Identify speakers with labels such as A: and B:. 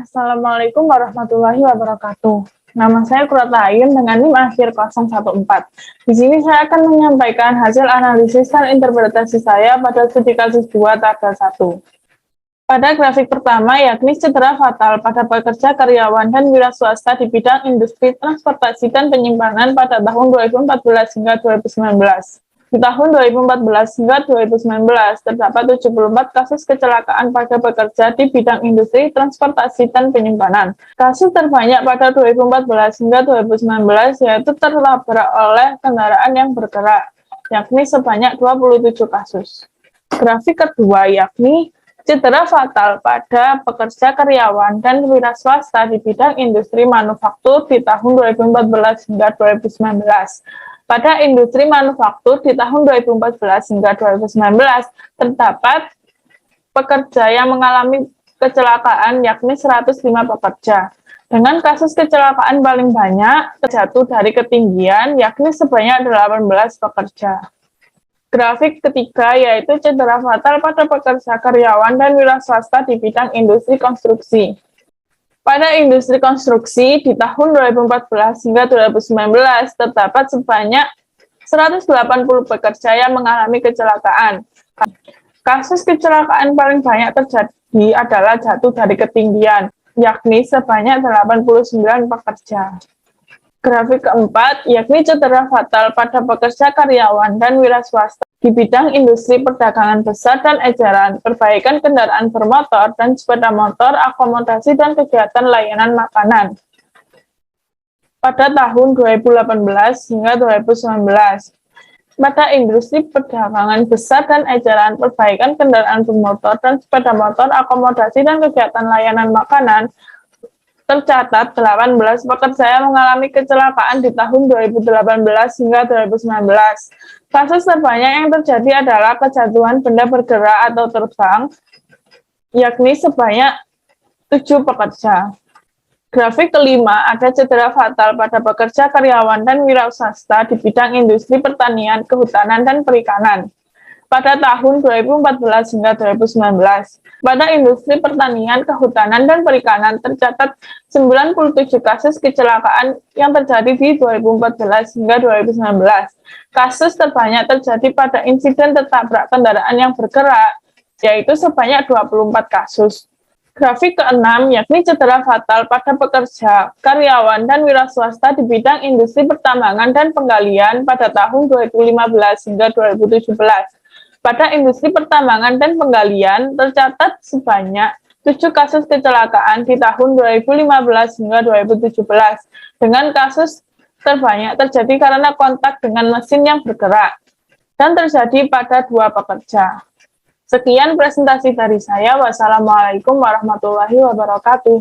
A: Assalamualaikum warahmatullahi wabarakatuh. Nama saya Kurata Ayun dengan NIM akhir 014. Di sini saya akan menyampaikan hasil analisis dan interpretasi saya pada studi kasus 2 tabel 1. Pada grafik pertama, yakni cedera fatal pada pekerja, karyawan, dan wira swasta di bidang industri, transportasi, dan penyimpanan pada tahun 2014 hingga 2019. Di tahun 2014 hingga 2019, terdapat 74 kasus kecelakaan pada pekerja di bidang industri, transportasi, dan penyimpanan. Kasus terbanyak pada 2014 hingga 2019 yaitu tertabrak oleh kendaraan yang bergerak, yakni sebanyak 27 kasus. Grafik kedua yakni cedera fatal pada pekerja, karyawan, dan wira swasta di bidang industri manufaktur di tahun 2014 hingga 2019. Pada industri manufaktur di tahun 2014 hingga 2019 terdapat pekerja yang mengalami kecelakaan yakni 105 pekerja. Dengan kasus kecelakaan paling banyak terjatuh dari ketinggian yakni sebanyak 18 pekerja. Grafik ketiga yaitu cedera fatal pada pekerja, karyawan, dan wira swasta di bidang industri konstruksi. Pada industri konstruksi di tahun 2014 hingga 2019 terdapat sebanyak 180 pekerja yang mengalami kecelakaan. Kasus kecelakaan paling banyak terjadi adalah jatuh dari ketinggian, yakni sebanyak 89 pekerja. Grafik keempat, yakni cedera fatal pada pekerja, karyawan, dan wira swasta di bidang industri perdagangan besar dan eceran, perbaikan kendaraan bermotor dan sepeda motor, akomodasi, dan kegiatan layanan makanan. Pada tahun 2018 hingga 2019, pada industri perdagangan besar dan eceran, perbaikan kendaraan bermotor dan sepeda motor, akomodasi, dan kegiatan layanan makanan, tercatat 18 pekerja yang mengalami kecelakaan di tahun 2018 hingga 2019. Kasus terbanyak yang terjadi adalah kejatuhan benda bergerak atau terbang, yakni sebanyak 7 pekerja. Grafik kelima, ada cedera fatal pada pekerja, karyawan, dan wira swasta di bidang industri pertanian, kehutanan, dan perikanan. Pada tahun 2014 hingga 2019, pada industri pertanian, kehutanan, dan perikanan tercatat 97 kasus kecelakaan yang terjadi di 2014 hingga 2019. Kasus terbanyak terjadi pada insiden tertabrak kendaraan yang bergerak, yaitu sebanyak 24 kasus. Grafik keenam yakni cedera fatal pada pekerja, karyawan, dan wira swasta di bidang industri pertambangan dan penggalian pada tahun 2015 hingga 2017. Pada industri pertambangan dan penggalian tercatat sebanyak 7 kasus kecelakaan di tahun 2015 hingga 2017, dengan kasus terbanyak terjadi karena kontak dengan mesin yang bergerak dan terjadi pada 2 pekerja. Sekian presentasi dari saya. Wassalamualaikum warahmatullahi wabarakatuh.